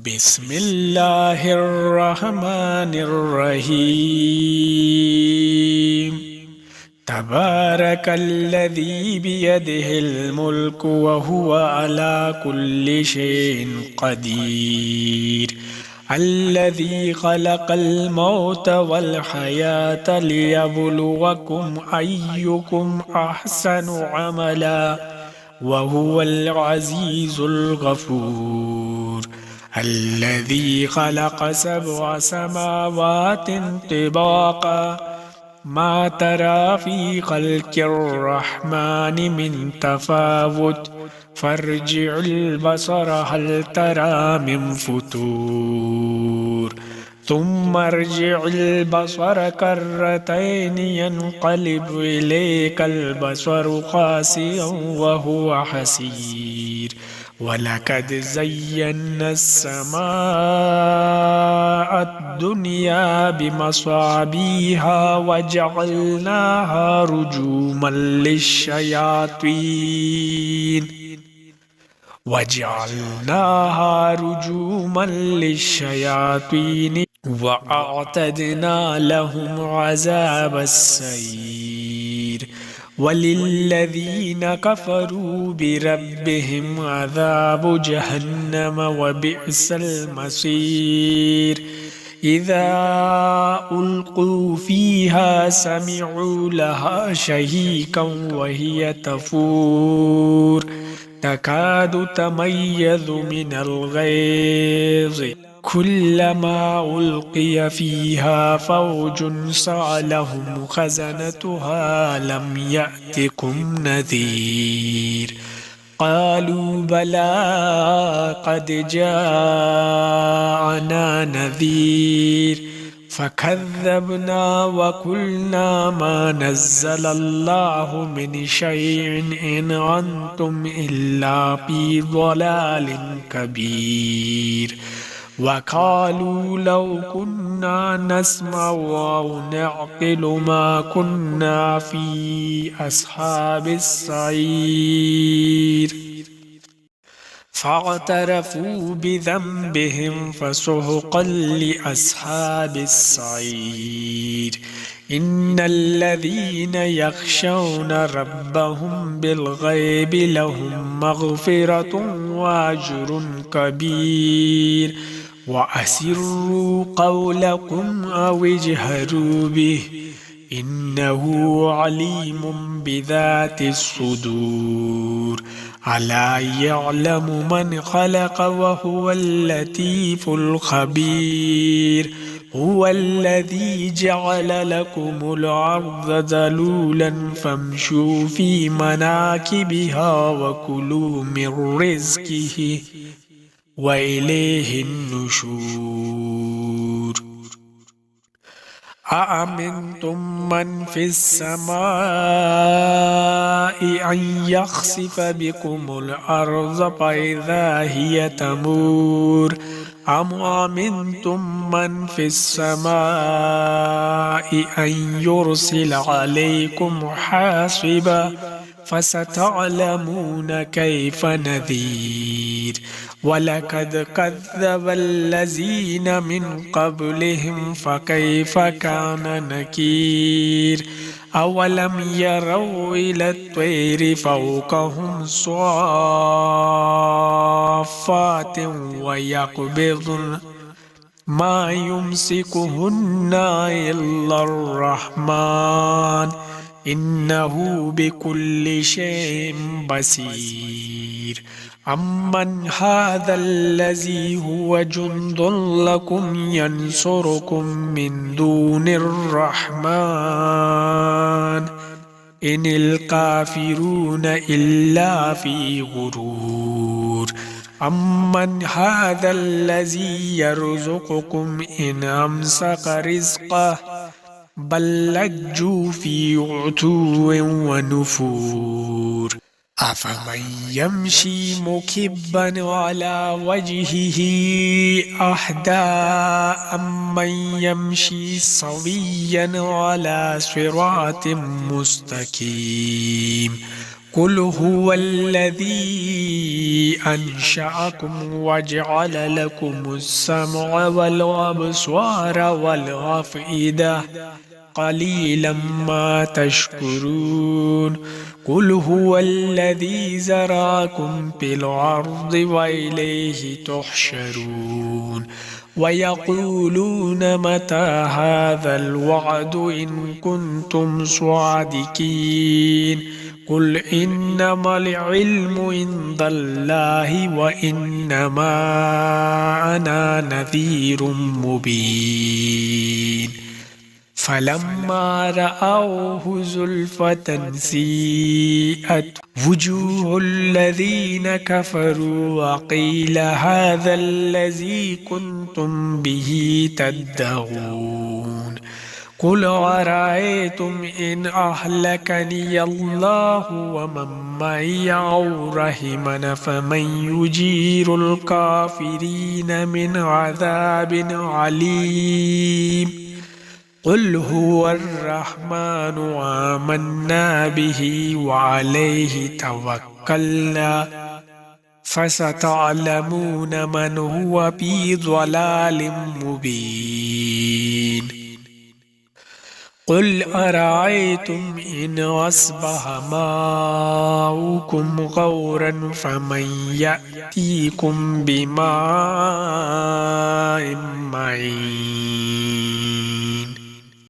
بسم الله الرحمن الرحيم. تبارك الذي بيده الملك وهو على كل شيء قدير، الذي خلق الموت والحياة ليبلوكم أيكم أحسن عملا وهو العزيز الغفور، الذي خلق 7 سماوات طباقا ما ترى في خلق الرحمن من تفاوت فارجع البصر هل ترى من فتور ثم ارجع البصر كرتين ينقلب إليك البصر خاسئا وهو حسير، ولقد زينا السماء الدنيا بمصابيها وجعلناها رجوما للشياطين وأعتدنا لهم عذاب السعير، وللذين كفروا بربهم عذاب جهنم وبئس المصير. إذا ألقوا فيها سمعوا لها شهيقا وهي تفور تكاد تميز من الغيظ كلما ألقي فيها فوج سألهم خزنتها لم يأتكم نذير، قالوا بلى قد جاءنا نذير فكذبنا وقلنا ما نزل الله من شيء إن أنتم إلا في ضلال كبير، وقالوا لو كنا نسمع أو نعقل ما كنا في أصحاب السعير، فاعترفوا بذنبهم فسحقا لأصحاب السعير. إن الذين يخشون ربهم بالغيب لهم مغفرة وأجر كبير، وأسروا قولكم أو اجهروا به إنه عليم بذات الصدور، ألا يعلم من خلق وهو اللطيف الخبير. هو الذي جعل لكم الأرض ذلولا فامشوا في مناكبها وكلوا من رزقه وإليه النشور. أأمنتم من في السماء أن يخسف بكم الأرض فإذا هي تمور، أم أمنتم من في السماء أن يرسل عليكم حاصبا فستعلمون كيف نذير. ولقد كذب الذين من قبلهم فكيف كان نكير. أولم يروا إلى الطير فوقهم صافات ويقبضن ما يمسكهن إلا الرحمن إنه بكل شيء بصير. أمن هذا الذي هو جند لكم ينصركم من دون الرحمن إن الكافرون إلا في غرور. أمن هذا الذي يرزقكم إن أمسك رزقه بل لجوا في عتو ونفور. أفمن يمشي مكبا على وجهه أهدى أمن يمشي سويا على صراط مستقيم قل هو الذي أنشأكم وجعل لكم السمع والأبصار والأفئدة قليلا ما تشكرون قل هو الذي زرعكم في الأرض وإليه تحشرون ويقولون متى هذا الوعد إن كنتم صادقين قل إنما العلم عند الله وإنما أنا نذير مبين فلما رأوه زلفة سيئت وجوه الذين كفروا وقيل هذا الذي كنتم به تدعون قل أرأيتم إن أهلكني الله ومن معي أو رحمنا فمن يجير الكافرين من عذاب عليم قل هو الرحمن آمنا به وعليه توكلنا فستعلمون من هو في ضلال مبين قل أرأيتم إن أصبح ماؤكم غورا فمن يأتيكم بماء معين